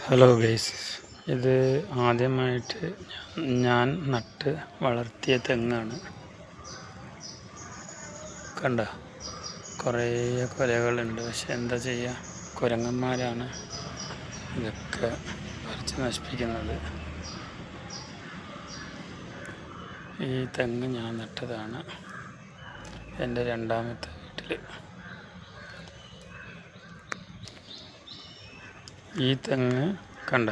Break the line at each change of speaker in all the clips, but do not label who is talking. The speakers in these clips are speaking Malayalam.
ഹലോ ഗൈസ്, ഇത് ആദ്യമായിട്ട് ഞാൻ നട്ട് വളർത്തിയ തെങ്ങാണ്. കണ്ട, കുറേ കൊലകളുണ്ട്. പക്ഷെ എന്താ ചെയ്യുക, കുരങ്ങന്മാരാണ് ഇതൊക്കെ പറിച്ച് നശിപ്പിക്കുന്നത്. ഈ തെങ്ങ് ഞാൻ നട്ടതാണ് എൻ്റെ രണ്ടാമത്തെ വീട്ടിൽ. ഈ തെങ്ങ് കണ്ട,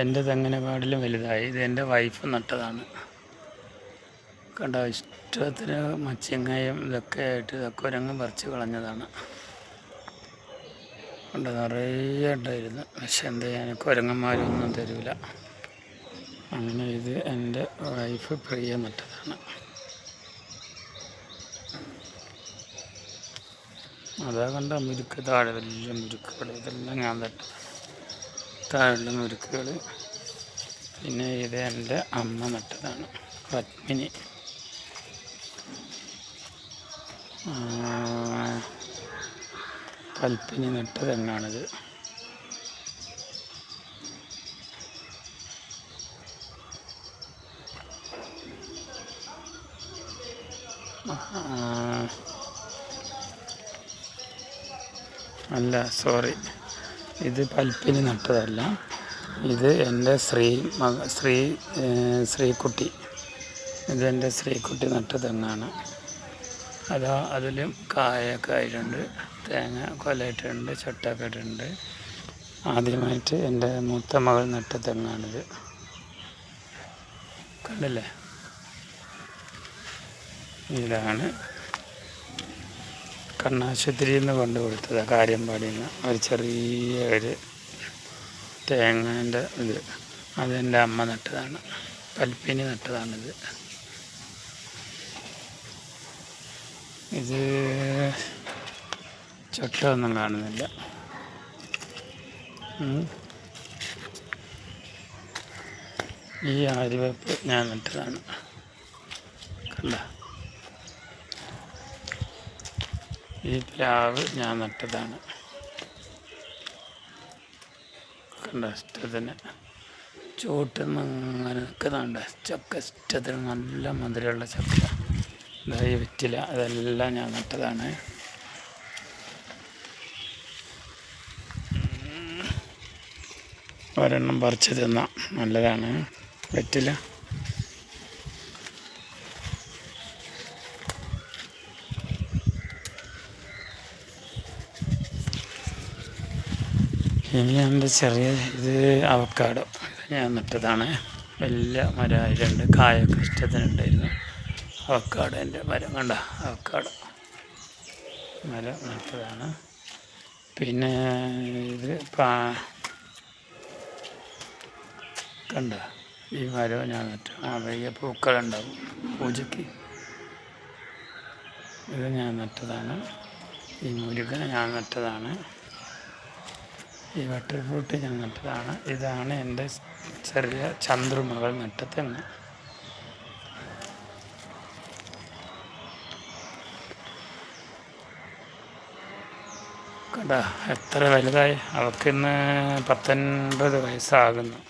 എൻ്റെ തെങ്ങിനെക്കാട്ടിലും വലുതായി. ഇത് എൻ്റെ വൈഫ് നട്ടതാണ്. കണ്ട, ഇഷ്ടത്തിന് മച്ചിങ്ങയും ഇതൊക്കെ ആയിട്ട് ഇതൊക്കെ കുരങ്ങ് പറിച്ച് കളഞ്ഞതാണ്. കണ്ട, നിറയെ ഉണ്ടായിരുന്നു. പക്ഷെ എന്താ ചെയ്യാൻ, കുരങ്ങന്മാരൊന്നും തരില്ല. അങ്ങനെ ഇത് എൻ്റെ വൈഫ് പ്രിയ നട്ടതാണ്. അതാ കണ്ട മുരുക്ക്, താഴെ വലിയ മുരുക്കുകൾ, ഇതെല്ലാം ഞാൻ തട്ടതാണ്. താഴെയുള്ള മുരുക്കുകൾ. പിന്നെ ഇത് എൻ്റെ അമ്മ നട്ടതാണ്, പത്മിനി. കൽപ്പിനി നട്ട തെങ്ങാണിത്. അല്ല, സോറി, ഇത് പൽപ്പിനി നട്ടതല്ല. ഇത് എൻ്റെ ശ്രീകുട്ടി. ഇതെൻ്റെ ശ്രീകുട്ടി നട്ട തെങ്ങാണ്. അതാ അതിലും കായൊക്കെ ആയിട്ടുണ്ട്, തേങ്ങ കൊലയിട്ടുണ്ട്, ചട്ടൊക്കെ ഇട്ടിട്ടുണ്ട്. ആദ്യമായിട്ട് എൻ്റെ മൂത്ത മകൾ നട്ട തെങ്ങാണിത്. കണ്ടില്ലേ, ഇതാണ് കണ്ണാശുപത്രിയിൽ നിന്ന് കൊണ്ടുകൊടുത്തത്, കാര്യമ്പാടിയിൽ നിന്ന്. ഒരു ചെറിയ ഒരു തേങ്ങേൻ്റെ ഇത്, അതെൻ്റെ അമ്മ നട്ടതാണ്, കൽപ്പിനി നട്ടതാണിത്. ഇത് ചട്ടമൊന്നും കാണുന്നില്ല. ഈ ആര്യവേപ്പ് ഞാൻ നട്ടതാണ്. കണ്ട, ഈ പ്ലാവ് ഞാൻ നട്ടതാണ്. കണ്ട, ഇഷ്ടത്തിന് ചൂട്ടുന്ന അങ്ങനെ നിൽക്കുന്നുണ്ട്. ചക്ക ഇഷ്ടത്തിന് നല്ല മധുരമുള്ള ചക്ക. ഇതായി വെറ്റില, ഇതെല്ലാം ഞാൻ നട്ടതാണ്. ഒരെണ്ണം പറിച്ച് തിന്നാം, നല്ലതാണ് വെറ്റില. ഇനി എൻ്റെ ചെറിയ ഇത് അവക്കാഡോ, ഇത് ഞാൻ നട്ടതാണ്. വലിയ മരമായിട്ടുണ്ട്, കായൊക്കെ ഇഷ്ടത്തിനുണ്ടായിരുന്നു. അവക്കാഡോ എൻ്റെ മരം, കണ്ട, അവക്കാഡോ മരം നട്ടതാണ്. പിന്നെ ഇത് കണ്ട, ഈ മരവും ഞാൻ നട്ടു. വലിയ പൂക്കളുണ്ടാവും പൂജയ്ക്ക്. ഇത് ഞാൻ നട്ടതാണ്. ഈ മുരുകനെ ഞാൻ നട്ടതാണ്. ഈ ബട്ടർ ഫ്രൂട്ട് ഞാൻ നട്ടതാണ്. ഇതാണ് എൻ്റെ ചെറിയ ചന്ദ്രമകൾ നട്ട തെങ്ങ്. കണ്ട, എത്ര വലുതായി. അവൾക്കിന്ന് 19 വയസ്സാകുന്നു.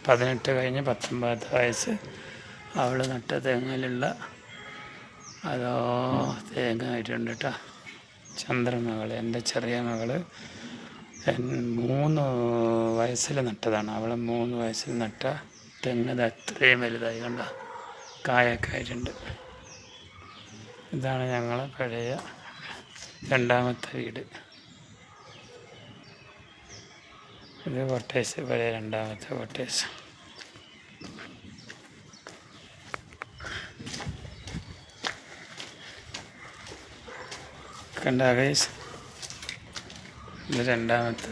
18 കഴിഞ്ഞ് 19 വയസ്സ്. അവൾ നട്ട തെങ്ങിലുള്ള അതോ തേങ്ങ ആയിട്ടുണ്ട് കേട്ടോ. ചന്ദ്രമകൾ, എൻ്റെ ചെറിയ മകൾ 3 വയസ്സിൽ നട്ടതാണ്. അവൾ 3 വയസ്സിൽ നട്ട തെങ്ങ് അത്രയും വലുതായി. കണ്ട, കായൊക്കെ ആയിട്ടുണ്ട്. ഇതാണ് ഞങ്ങളെ പഴയ രണ്ടാമത്തെ വീട്. ഇത് കോട്ടേഴ്സ്, പഴയ രണ്ടാമത്തെ കോട്ടേഴ്സ്. കണ്ട ഗൈസ്, ഇത് രണ്ടാമത്തെ